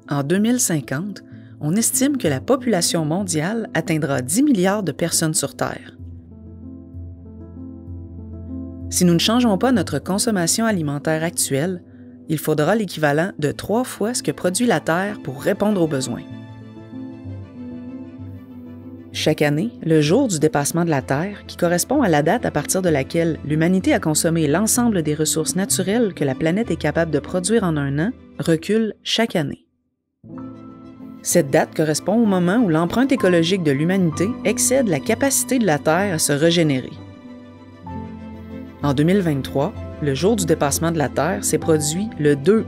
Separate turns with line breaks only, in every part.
En 2050, on estime que la population mondiale atteindra 10 milliards de personnes sur Terre. Si nous ne changeons pas notre consommation alimentaire actuelle, il faudra l'équivalent de 3 fois ce que produit la Terre pour répondre aux besoins. Chaque année, le jour du dépassement de la Terre, qui correspond à la date à partir de laquelle l'humanité a consommé l'ensemble des ressources naturelles que la planète est capable de produire en un an, recule chaque année. Cette date correspond au moment où l'empreinte écologique de l'humanité excède la capacité de la Terre à se régénérer. En 2023, le jour du dépassement de la Terre s'est produit le 2 août,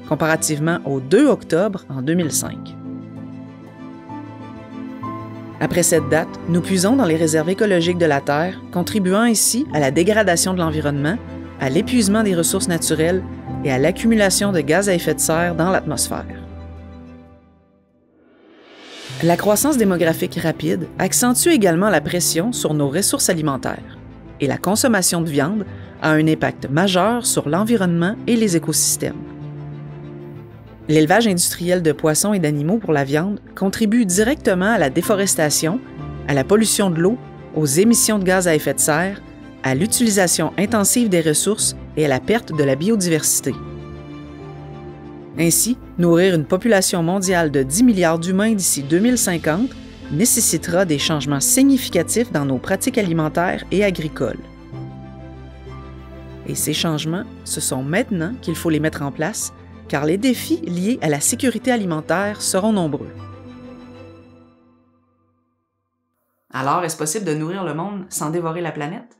comparativement au 2 octobre en 2005. Après cette date, nous puisons dans les réserves écologiques de la Terre, contribuant ainsi à la dégradation de l'environnement, à l'épuisement des ressources naturelles et à l'accumulation de gaz à effet de serre dans l'atmosphère. La croissance démographique rapide accentue également la pression sur nos ressources alimentaires, et la consommation de viande a un impact majeur sur l'environnement et les écosystèmes. L'élevage industriel de poissons et d'animaux pour la viande contribue directement à la déforestation, à la pollution de l'eau, aux émissions de gaz à effet de serre, à l'utilisation intensive des ressources et à la perte de la biodiversité. Ainsi, nourrir une population mondiale de 10 milliards d'humains d'ici 2050 nécessitera des changements significatifs dans nos pratiques alimentaires et agricoles. Et ces changements, ce sont maintenant qu'il faut les mettre en place, car les défis liés à la sécurité alimentaire seront nombreux. Alors, est-ce possible de nourrir le monde sans dévorer la planète?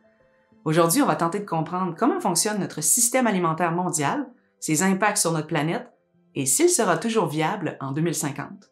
Aujourd'hui, on va tenter de comprendre comment fonctionne notre système alimentaire mondial, ses impacts sur notre planète et s'il sera toujours viable en 2050.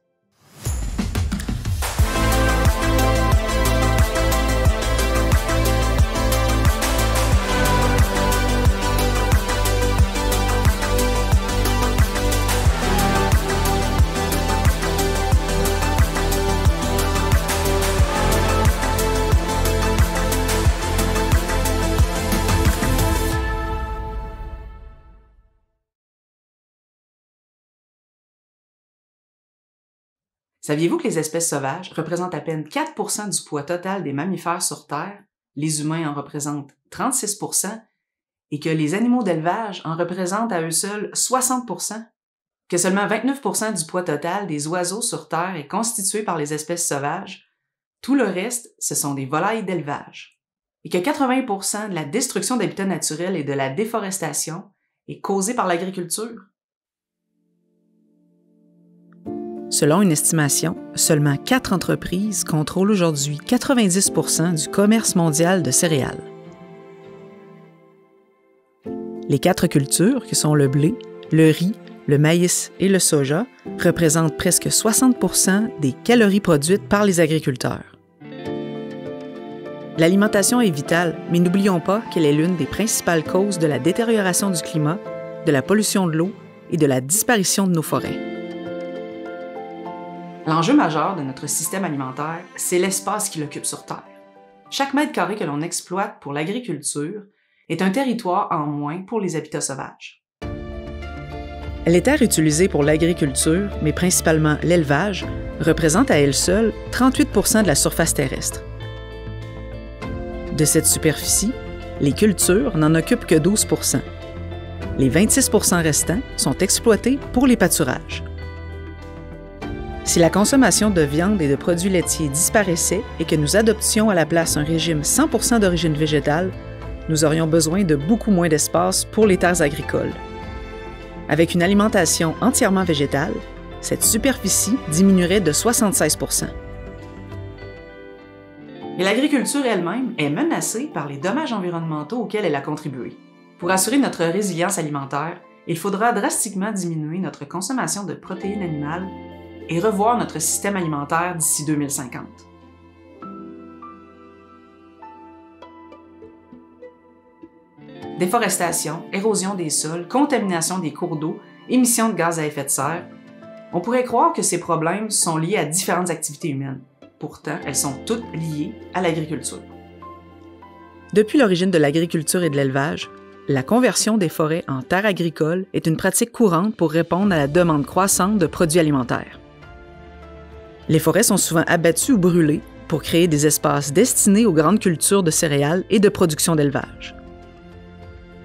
Saviez-vous que les espèces sauvages représentent à peine 4 % du poids total des mammifères sur Terre, les humains en représentent 36 % et que les animaux d'élevage en représentent à eux seuls 60 %? Que seulement 29 % du poids total des oiseaux sur Terre est constitué par les espèces sauvages, tout le reste, ce sont des volailles d'élevage. Et que 80 % de la destruction d'habitats naturels et de la déforestation est causée par l'agriculture? Selon une estimation, seulement 4 entreprises contrôlent aujourd'hui 90 % du commerce mondial de céréales. Les 4 cultures, que sont le blé, le riz, le maïs et le soja, représentent presque 60 % des calories produites par les agriculteurs. L'alimentation est vitale, mais n'oublions pas qu'elle est l'une des principales causes de la détérioration du climat, de la pollution de l'eau et de la disparition de nos forêts. L'enjeu majeur de notre système alimentaire, c'est l'espace qu'il occupe sur Terre. Chaque mètre carré que l'on exploite pour l'agriculture est un territoire en moins pour les habitats sauvages. Les terres utilisées pour l'agriculture, mais principalement l'élevage, représentent à elles seules 38 % de la surface terrestre. De cette superficie, les cultures n'en occupent que 12 %. Les 26 % restants sont exploités pour les pâturages. Si la consommation de viande et de produits laitiers disparaissait et que nous adoptions à la place un régime 100 % d'origine végétale, nous aurions besoin de beaucoup moins d'espace pour les terres agricoles. Avec une alimentation entièrement végétale, cette superficie diminuerait de 76 %. Et l'agriculture elle-même est menacée par les dommages environnementaux auxquels elle a contribué. Pour assurer notre résilience alimentaire, il faudra drastiquement diminuer notre consommation de protéines animales et revoir notre système alimentaire d'ici 2050. Déforestation, érosion des sols, contamination des cours d'eau, émissions de gaz à effet de serre. On pourrait croire que ces problèmes sont liés à différentes activités humaines. Pourtant, elles sont toutes liées à l'agriculture. Depuis l'origine de l'agriculture et de l'élevage, la conversion des forêts en terres agricoles est une pratique courante pour répondre à la demande croissante de produits alimentaires. Les forêts sont souvent abattues ou brûlées pour créer des espaces destinés aux grandes cultures de céréales et de production d'élevage.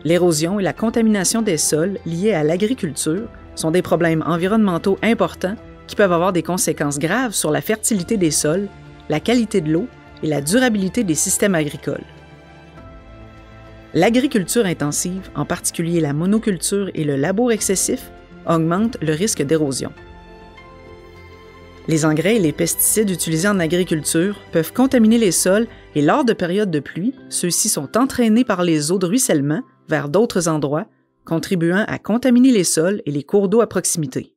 L'érosion et la contamination des sols liés à l'agriculture sont des problèmes environnementaux importants qui peuvent avoir des conséquences graves sur la fertilité des sols, la qualité de l'eau et la durabilité des systèmes agricoles. L'agriculture intensive, en particulier la monoculture et le labour excessif, augmente le risque d'érosion. Les engrais et les pesticides utilisés en agriculture peuvent contaminer les sols et lors de périodes de pluie, ceux-ci sont entraînés par les eaux de ruissellement vers d'autres endroits, contribuant à contaminer les sols et les cours d'eau à proximité.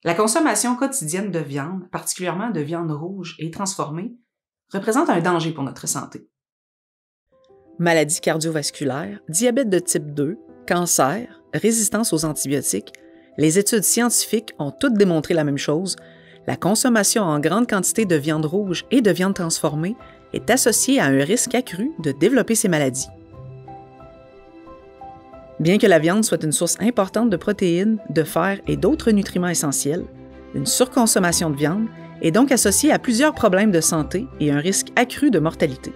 La consommation quotidienne de viande, particulièrement de viande rouge et transformée, représente un danger pour notre santé. Maladies cardiovasculaires, diabète de type 2, cancer, résistance aux antibiotiques, les études scientifiques ont toutes démontré la même chose. La consommation en grande quantité de viande rouge et de viande transformée est associée à un risque accru de développer ces maladies. Bien que la viande soit une source importante de protéines, de fer et d'autres nutriments essentiels, une surconsommation de viande est donc associée à plusieurs problèmes de santé et un risque accru de mortalité.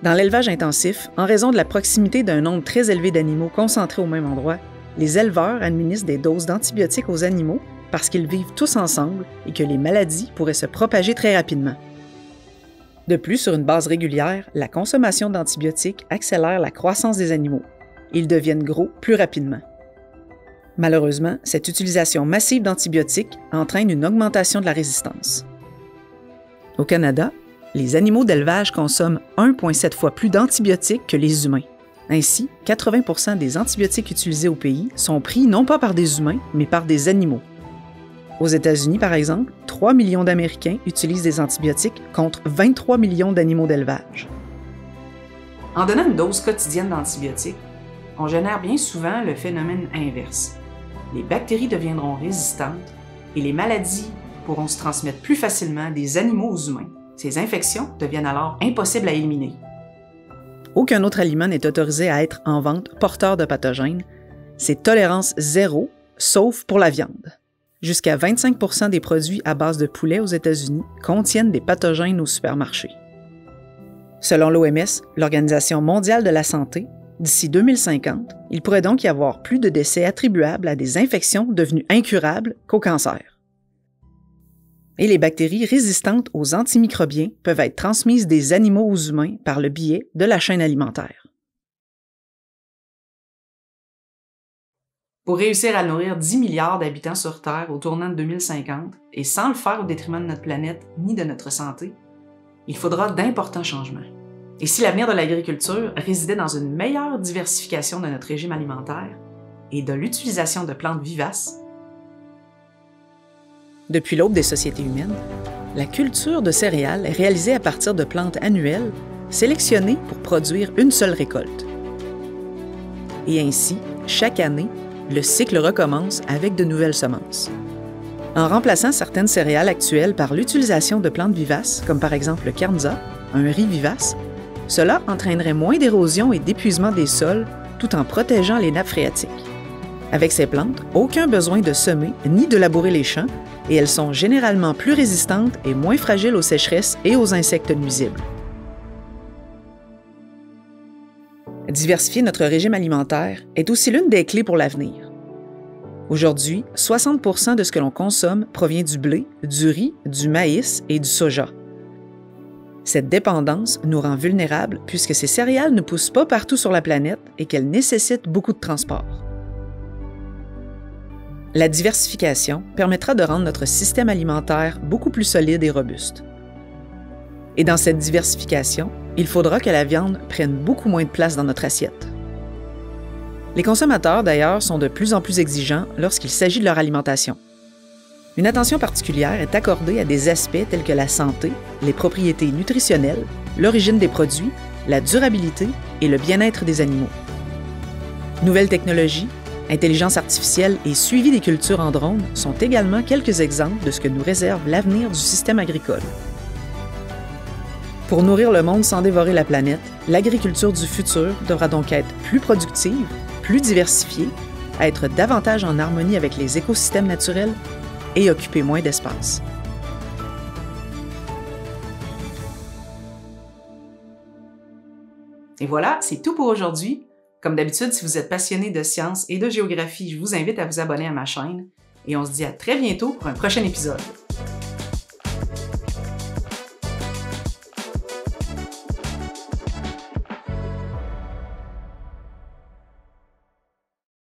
Dans l'élevage intensif, en raison de la proximité d'un nombre très élevé d'animaux concentrés au même endroit, les éleveurs administrent des doses d'antibiotiques aux animaux parce qu'ils vivent tous ensemble et que les maladies pourraient se propager très rapidement. De plus, sur une base régulière, la consommation d'antibiotiques accélère la croissance des animaux. Ils deviennent gros plus rapidement. Malheureusement, cette utilisation massive d'antibiotiques entraîne une augmentation de la résistance. Au Canada, les animaux d'élevage consomment 1,7 fois plus d'antibiotiques que les humains. Ainsi, 80% des antibiotiques utilisés au pays sont pris non pas par des humains, mais par des animaux. Aux États-Unis, par exemple, 3 millions d'Américains utilisent des antibiotiques contre 23 millions d'animaux d'élevage. En donnant une dose quotidienne d'antibiotiques, on génère bien souvent le phénomène inverse. Les bactéries deviendront résistantes et les maladies pourront se transmettre plus facilement des animaux aux humains. Ces infections deviennent alors impossibles à éliminer. Aucun autre aliment n'est autorisé à être en vente porteur de pathogènes. C'est tolérance zéro, sauf pour la viande. Jusqu'à 25% des produits à base de poulet aux États-Unis contiennent des pathogènes au supermarché. Selon l'OMS, l'Organisation mondiale de la santé, d'ici 2050, il pourrait donc y avoir plus de décès attribuables à des infections devenues incurables qu'au cancer. Et les bactéries résistantes aux antimicrobiens peuvent être transmises des animaux aux humains par le biais de la chaîne alimentaire. Pour réussir à nourrir 10 milliards d'habitants sur Terre au tournant de 2050, et sans le faire au détriment de notre planète ni de notre santé, il faudra d'importants changements. Et si l'avenir de l'agriculture résidait dans une meilleure diversification de notre régime alimentaire et de l'utilisation de plantes vivaces, depuis l'aube des sociétés humaines, la culture de céréales est réalisée à partir de plantes annuelles sélectionnées pour produire une seule récolte. Et ainsi, chaque année, le cycle recommence avec de nouvelles semences. En remplaçant certaines céréales actuelles par l'utilisation de plantes vivaces, comme par exemple le Kernza, un riz vivace, cela entraînerait moins d'érosion et d'épuisement des sols tout en protégeant les nappes phréatiques. Avec ces plantes, aucun besoin de semer ni de labourer les champs, et elles sont généralement plus résistantes et moins fragiles aux sécheresses et aux insectes nuisibles. Diversifier notre régime alimentaire est aussi l'une des clés pour l'avenir. Aujourd'hui, 60% de ce que l'on consomme provient du blé, du riz, du maïs et du soja. Cette dépendance nous rend vulnérables puisque ces céréales ne poussent pas partout sur la planète et qu'elles nécessitent beaucoup de transport. La diversification permettra de rendre notre système alimentaire beaucoup plus solide et robuste. Et dans cette diversification, il faudra que la viande prenne beaucoup moins de place dans notre assiette. Les consommateurs, d'ailleurs, sont de plus en plus exigeants lorsqu'il s'agit de leur alimentation. Une attention particulière est accordée à des aspects tels que la santé, les propriétés nutritionnelles, l'origine des produits, la durabilité et le bien-être des animaux. Nouvelles technologies,
Intelligence artificielle et suivi des cultures en drone sont également quelques exemples de ce que nous réserve l'avenir du système agricole. Pour nourrir le monde sans dévorer la planète, l'agriculture du futur devra donc être plus productive, plus diversifiée, être davantage en harmonie avec les écosystèmes naturels et occuper moins d'espace.
Et voilà, c'est tout pour aujourd'hui. Comme d'habitude, si vous êtes passionné de sciences et de géographie, je vous invite à vous abonner à ma chaîne et on se dit à très bientôt pour un prochain épisode.